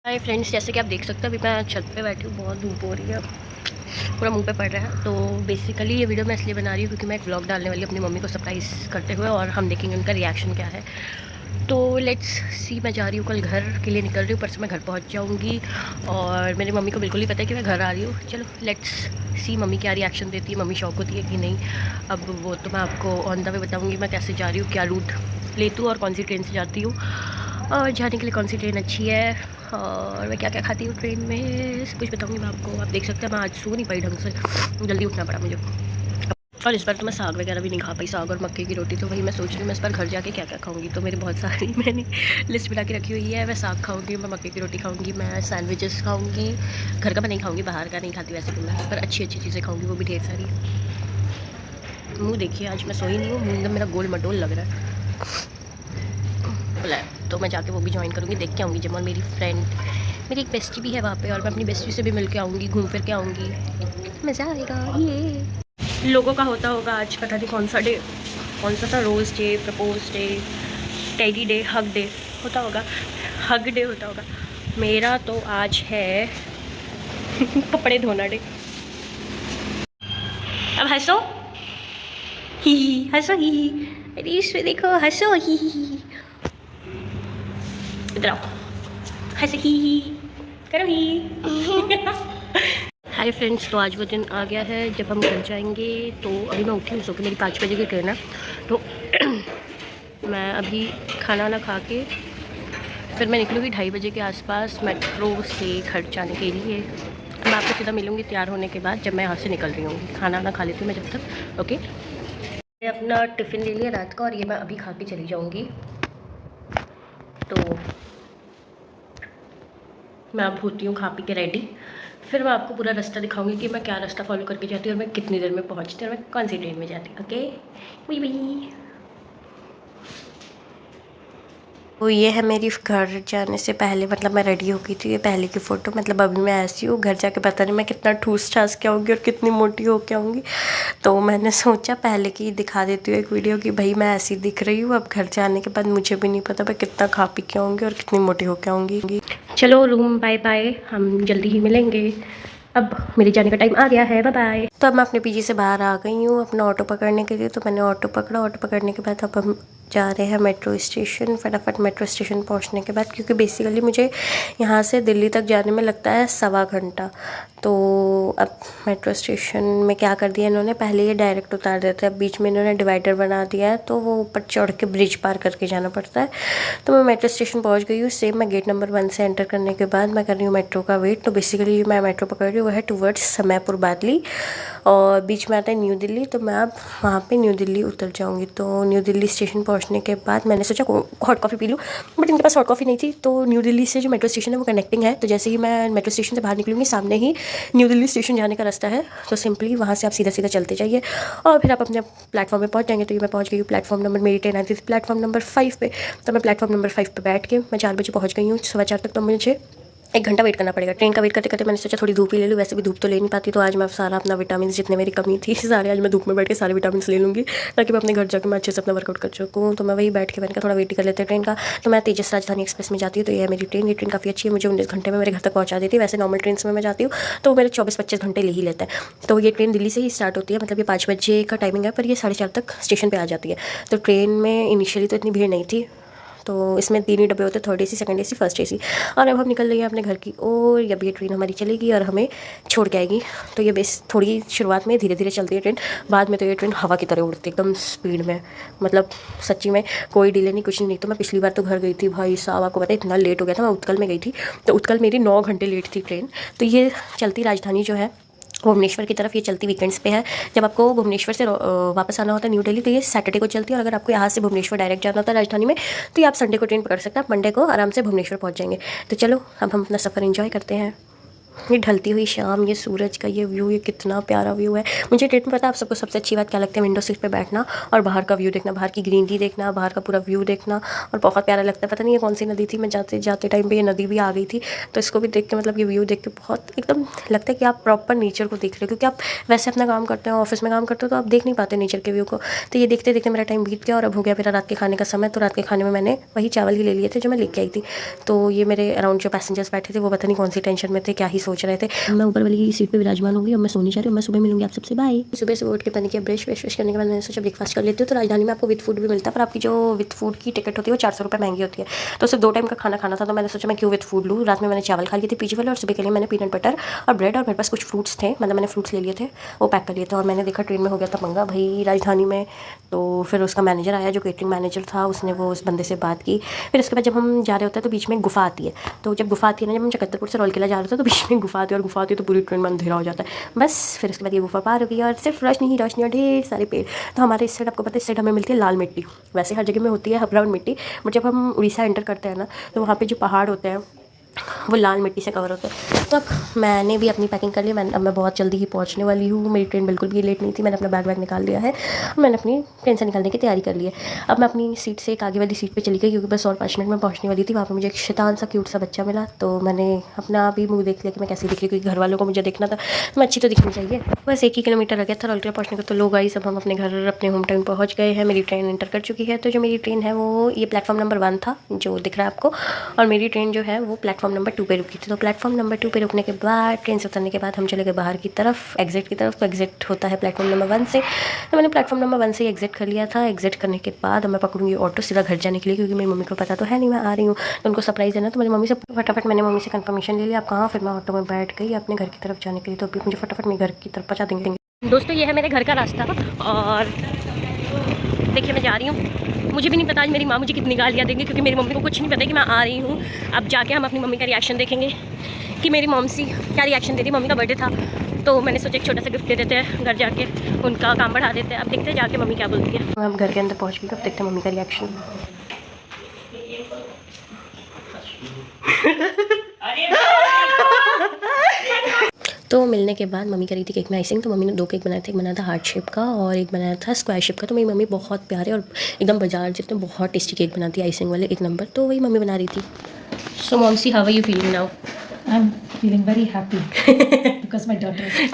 Hi friends, जैसे कि आप देख सकते हैं अभी मैं छत पे बैठी हूँ। बहुत धूप हो रही है, पूरा मुंह पे पड़ रहा है। तो बेसिकली ये वीडियो मैं इसलिए बना रही हूँ क्योंकि मैं एक व्लॉग डालने वाली हूँ अपनी मम्मी को सरप्राइज़ करते हुए, और हम देखेंगे उनका रिएक्शन क्या है। तो लेट्स सी। मैं जा रही हूँ, कल घर के लिए निकल रही हूँ, परसों मैं घर पहुँच जाऊँगी और मेरी मम्मी को बिल्कुल नहीं पता है कि मैं घर आ रही हूँ। चलो लेट्स सी मम्मी क्या रिएक्शन देती है, मम्मी शौक होती है कि नहीं। अब वो तो मैं आपको ऑन द वे बताऊँगी मैं कैसे जा रही हूँ, क्या रूट लेती हूँ और कौन सी ट्रेन से जाती हूँ, और जाने के लिए कौन सी ट्रेन अच्छी है, और मैं क्या क्या खाती हूँ ट्रेन में, सब कुछ बताऊँगी मैं आपको। आप देख सकते हैं मैं आज सो नहीं पाई ढंग से, जल्दी उठना पड़ा मुझे। और इस बार तो मैं साग वगैरह भी नहीं खा पाई, साग और मक्के की रोटी। तो वही मैं सोच रही हूँ मैं इस बार घर जाके क्या क्या खाऊंगी। तो मेरी बहुत सारी मैंने लिस्ट बना के रखी हुई है। मैं साग खाऊंगी, मैं मक्के की रोटी खाऊंगी, मैं सैंडविचेस खाऊंगी। घर का मैं नहीं खाऊंगी, बाहर का नहीं खाती वैसे भी मैं, पर अच्छी अच्छी चीज़ें खाऊंगी, वो भी ढेर सारी। मुँह देखिए, आज मैं सोई नहीं हूँ, मुँह एकदम मेरा गोल मटोल लग रहा है। तो मैं जाके वो भी ज्वाइन करूँगी, देख के आऊँगी जिम। और मेरी फ्रेंड, मेरी एक बेस्टी भी है वहाँ पे, और मैं अपनी बेस्टी से भी मिल के आऊँगी, घूम फिर के आऊँगी, मज़ा आएगा। ये लोगों का होता होगा आज, पता नहीं कौन सा डे, कौन सा था, rose day, propose day, teddy day, hug day होता होगा, हग डे होता होगा। मेरा तो आज है कपड़े धोना डे। अब हंसो, ही हंसो, ही अरे इसमें देखो, हंसो, ही इधर आओ, हंसो, ही करो, ही हाय फ्रेंड्स, तो आज वो दिन आ गया है जब हम घर जाएंगे। तो अभी मैं उठी हूँ सो के, मेरी 5 बजे की ट्रेन है। तो मैं अभी खाना ना खा के फिर मैं निकलूँगी 2:30 बजे के आसपास मेट्रो से घर जाने के लिए। मैं आपको सीधा मिलूँगी तैयार होने के बाद, जब मैं यहाँ से निकल रही हूँ। खाना ना खा लेती हूँ मैं जब तक। ओके, मैं अपना टिफ़िन ले लिया रात का, और ये मैं अभी खा के चली जाऊँगी। तो मैं अब होती हूँ खा पी के रेडी। फिर मैं आपको पूरा रास्ता दिखाऊंगी कि मैं क्या रास्ता फॉलो करके जाती हूँ और मैं कितनी देर में पहुँचती हूँ और मैं कौन सी ट्रेन में जाती हूँ। Okay, bye bye. तो ये है मेरी घर जाने से पहले, मतलब मैं रेडी हो गई थी, ये पहले की फ़ोटो। मतलब अभी मैं ऐसी हूँ, घर जाके पता नहीं मैं कितना ठूस ठास के आऊँगी और कितनी मोटी हो के आऊँगी। तो मैंने सोचा पहले की दिखा देती हूँ एक वीडियो कि भाई मैं ऐसी दिख रही हूँ। अब घर जाने के बाद मुझे भी नहीं पता मैं कितना खा पी के आऊँगी और कितनी मोटी हो के आऊँगी। चलो रूम, बाय बाय, हम जल्दी ही मिलेंगे। अब मेरे जाने का टाइम आ गया है, बाय बाय। तो अब मैं अपने पीजी से बाहर आ गई हूँ अपना ऑटो पकड़ने के लिए। तो मैंने ऑटो पकड़ा, ऑटो पकड़ने के बाद अब हम जा रहे हैं मेट्रो स्टेशन। फटाफट मेट्रो स्टेशन पहुँचने के बाद, क्योंकि बेसिकली मुझे यहाँ से दिल्ली तक जाने में लगता है 1.25 घंटा। तो अब मेट्रो स्टेशन में क्या कर दिया इन्होंने, पहले ये डायरेक्ट उतार देते हैं, अब बीच में इन्होंने डिवाइडर बना दिया है, तो वो ऊपर चढ़ के ब्रिज पार करके जाना पड़ता है। तो मैं मेट्रो स्टेशन पहुँच गई हूँ। सेम मैं गेट नंबर 1 से एंटर करने के बाद मैं कर रही हूँ मेट्रो का वेट। तो बेसिकली मैं मेट्रो पकड़ रही हूँ, वो है टुवर्ड्स समयपुर बादली, और बीच में आता है न्यू दिल्ली। तो मैं अब वहाँ पे न्यू दिल्ली उतर जाऊँगी। तो न्यू दिल्ली स्टेशन पहुँचने के बाद मैंने सोचा हॉट कॉफ़ी पी लूँ, बट इनके पास हॉट कॉफ़ी नहीं थी। तो न्यू दिल्ली से जो मेट्रो स्टेशन है वो कनेक्टिंग है। तो जैसे ही मैं मेट्रो स्टेशन से बाहर निकलूँगी, सामने ही न्यू दिल्ली स्टेशन जाने का रास्ता है। तो सिंपली वहाँ से आप सीधा सीधा चलते जाइए और फिर आप अपने प्लेटफॉर्म पे पहुँच जाएंगे। तो ये मैं पहुँच गई हूँ प्लेटफॉर्म नंबर, मेरी ट्रेन आई थी प्लेटफॉर्म नंबर 5 पे। तो मैं प्लेटफॉर्म नंबर 5 पे बैठ के मैं 4 बजे पहुँच गई हूँ, 4:15 तक। तो मुझे 1 घंटा वेट करना पड़ेगा। ट्रेन का वेट करते करते मैंने सोचा थोड़ी धूप ही ले लूँ, वैसे भी धूप तो ले नहीं पाती। तो आज मैं सारा अपना विटामिन, जितने मेरी कमी थी सारे आज मैं धूप में बैठ के सारे विटामिन ले लूँगी, ताकि मैं अपने घर जाकर मैं अच्छे से अपना वर्कआउट कर सकूँ। तो मैं वही बैठ के मैंने कहा थोड़ा वेट कर लेते हैं ट्रेन का। तो मैं तेजस राजधानी एक्सप्रेस में जाती हूँ। तो ये है मेरी ट्रेन, ये ट्रेन काफ़ी अच्छी है, मुझे 19 घंटे में मेरे घर तक पहुँचा देती है। वैसे नॉर्मल ट्रेन में मैं जाती हूँ तो मेरे 24-25 घंटे ले ही लेते हैं। तो ये ट्रेन दिल्ली से ही स्टार्ट होती है, मतलब ये 5 बजे का टाइमिंग है, पर ये 4:30 तक स्टेशन पर आ जाती है। तो ट्रेन में इनिशियली तो इतनी भीड़ नहीं थी। तो इसमें 3 ही डब्बे होते हैं, 3rd AC, 2nd AC, 1st AC। और अब हम निकल रही है अपने घर की ओर। अब ये ट्रेन हमारी चलेगी और हमें छोड़ के आएगी। तो ये बेस थोड़ी शुरुआत में धीरे धीरे चलती है ट्रेन, बाद में तो ये ट्रेन हवा की तरह उड़ती है एकदम स्पीड में। मतलब सच्ची में कोई डिले नहीं, कुछ नहीं। तो मैं पिछली बार तो घर गई थी, भाई साहब आपको पता है इतना लेट हो गया था। मैं उत्कल में गई थी, तो उत्कल मेरी 9 घंटे लेट थी ट्रेन। तो ये चलती राजधानी जो है भुवनेश्वर की तरफ, ये चलती वीकेंड्स पे है। जब आपको भुवनेश्वर से वापस आना होता है न्यू दिल्ली, तो ये सैटरडे को चलती है। और अगर आपको यहाँ से भुवनेश्वर डायरेक्ट जाना होता है राजधानी में, तो ये आप संडे को ट्रेन पकड़ सकते हैं। आप मंडे को आराम से भुवनेश्वर पहुँच जाएंगे। तो चलो अब हम अपना सफ़र एंजॉय करते हैं। ये ढलती हुई शाम, ये सूरज का ये व्यू, ये कितना प्यारा व्यू है। मुझे ट्रेन में पता है आप सबको सबसे अच्छी बात क्या लगती है? विंडो सीट पे बैठना और बाहर का व्यू देखना, बाहर की ग्रीनरी देखना, बाहर का पूरा व्यू देखना, और बहुत प्यारा लगता है। पता नहीं ये कौन सी नदी थी, मैं जाते जाते टाइम पे ये नदी भी आ गई थी, तो इसको भी देख के मतलब ये व्यू देख के बहुत एकदम लगता है कि आप प्रॉपर नेचर को देख रहे हो, क्योंकि आप वैसे अपना काम करते हो, ऑफिस में काम करते हो, तो आप देख नहीं पाते नेचर के व्यू को। तो ये देखते देखते मेरा टाइम बीत गया और अब हो गया मेरा रात के खाने का समय। तो रात के खाने में मैंने वही चावल ही ले लिए थे जो मैं लेके आई थी। तो ये मेरे अराउंड जो पैसेंजर्स बैठे थे वो पता नहीं कौन सी टेंशन में थे, क्या ही सोच रहे थे। मैं ऊपर वाली सीट पे विराजमान होंगी और मैं सोनी जा रही हूँ। मैं सुबह मिलूंगी आप सबसे, बाय। सुबह से उठ के पानी के ब्रश व्रश करने के बाद मैंने सोचा ब्रेकफास्ट कर लेती हूँ। तो राजधानी में आपको विद फूड भी मिलता है, पर आपकी जो विद फूड की टिकट होती है वो 400 रुपये महंगी होती है। तो सिर्फ 2 टाइम का खाना खाना था, तो मैंने सोचा मैं क्यों विद फूड लूँ। रात में मैंने चावल खा लिए थे पीजी वाले, और सुबह के लिए मैंने पीनट बटर और ब्रेड और मेरे पास कुछ फ्रूट्स थे, मतलब मैंने फ्रूट्स ले लिए थे, वो पैक कर लिए थे। और मैंने देखा ट्रेन में हो गया था पंगा भाई राजधानी में। तो फिर उसका मैनेजर आया, जो केटरिंग मैनेजर था, उसने वो उस बंदे से बात की। फिर उसके बाद जब हम जा रहे होते हैं तो बीच में गुफा आती है। तो जब गुफा आती है ना, जब हम चकत्तरपुर से रौलकिला जा रहे थे तो बीच में गुफा आती है, और गुफा आती है तो पूरी ट्रेन में अंधेरा हो जाता है बस। फिर उसके बाद ये गुफा पार हो गई और सिर्फ रोशनी ही रोशनी और ढेर सारे पेड़। तो हमारे इस साइड आपको पता है, इस साइड हमें मिलती है लाल मिट्टी। वैसे हर जगह में होती है ब्राउन मिट्टी, बट जब हम उड़ीसा एंटर करते हैं ना, तो वहाँ पे जो पहाड़ होते हैं वो लाल मिट्टी से कवर होते हैं। तो अब मैंने भी अपनी पैकिंग कर ली। अब मैं बहुत जल्दी ही पहुंचने वाली हूँ। मेरी ट्रेन बिल्कुल भी लेट नहीं थी। मैंने अपना बैग निकाल लिया है, मैंने अपनी ट्रेन से निकलने की तैयारी कर ली है। अब मैं अपनी सीट से एक आगे वाली सीट पे चली गई, क्योंकि बस और 5 मिनट में पहुंचने वाली थी। वहाँ पर मुझे एक शैतान सा क्यूट सा बच्चा मिला, तो मैंने अपना भी मुँह देख लिया कि मैं कैसी दिख रही, क्योंकि घर वालों को मुझे देखना था, तो मैं अच्छी तो दिखनी चाहिए। बस 1 ही किलोमीटर लग गया था रौलकिला पहुँचने को। तो लोग आई सब हम अपने घर अपने होम टाउन पहुँच गए हैं। मेरी ट्रेन एंटर कर चुकी है। तो जो मेरी ट्रेन है वो ये प्लेटफॉर्म नंबर 1 था जो दिख रहा है आपको, और मेरी ट्रेन जो है वो प्लेटफॉर्म नंबर 2 पे रुकी थी। तो प्लेटफॉर्म नंबर 2 पे रुकने के बाद ट्रेन से उतरने के बाद हम चले गए बाहर की तरफ, एग्जिट की तरफ। तो एग्जिट होता है प्लेटफॉर्म नंबर 1 से। तो मैंने प्लेटफॉर्म नंबर 1 से एग्जिट कर लिया था। एग्जिट करने के बाद मैं पकड़ूंगी ऑटो सीधा घर जाने के लिए, क्योंकि मेरी मम्मी को पता तो है नहीं मैं आ रही हूँ, तो उनको सरप्राइज़ है ना। तो मेरी मम्मी से फटाफट मैंने मम्मी से कंफर्मेशन ले लिया आप कहाँ। फिर मैं ऑटो में बैठ गई अपने घर की तरफ जाने के लिए। तो अभी मुझे फटाफट मेरे घर की तरफ पहुँचा देंगे। दोस्तों ये है मेरे घर का रास्ता, और देखिए मैं जा रही हूँ। मुझे भी नहीं पता आज मेरी माँ मुझे कितनी गालियाँ देंगी, क्योंकि मेरी मम्मी को कुछ नहीं पता कि मैं आ रही हूँ। अब जाके हम अपनी मम्मी का रिएक्शन देखेंगे कि मेरी मॉमसी क्या रिएक्शन देती। मम्मी का बर्थडे था, तो मैंने सोचा एक छोटा सा गिफ्ट दे देते हैं, घर जाके उनका काम बढ़ा देते हैं। अब देखते हैं जाके मम्मी क्या बोलती है। मैं अब घर के अंदर पहुँच गई, अब देखते हैं मम्मी का रिएक्शन। तो मिलने के बाद मम्मी करी थी केक में आइसिंग। तो मम्मी ने 2 केक बनाए थे, एक बनाया था हार्ट शेप का और एक बनाया था स्क्वायर शेप का। तो मेरी मम्मी बहुत प्यारे और एकदम बाजार जितने बहुत टेस्टी केक बनाती है, आइसिंग वाले 1 नंबर। तो वही मम्मी बना रही थी। So momsy, how are you feeling now? I am feeling very happy because my daughter is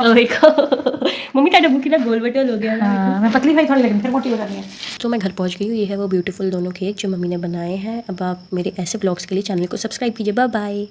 mummy का डब्बू कितना गोल बटोल हो गया। मैं पतली भाई थोड़ी, लेकिन फिर मोटी हो जानी है। तो मैं घर पहुंच गई हूँ। ये है वो ब्यूटीफुल दोनों केक जो मम्मी ने बनाए हैं। अब आप मेरे ऐसे ब्लॉग्स के लिए चैनल को सब्सक्राइब कीजिए। Bye bye.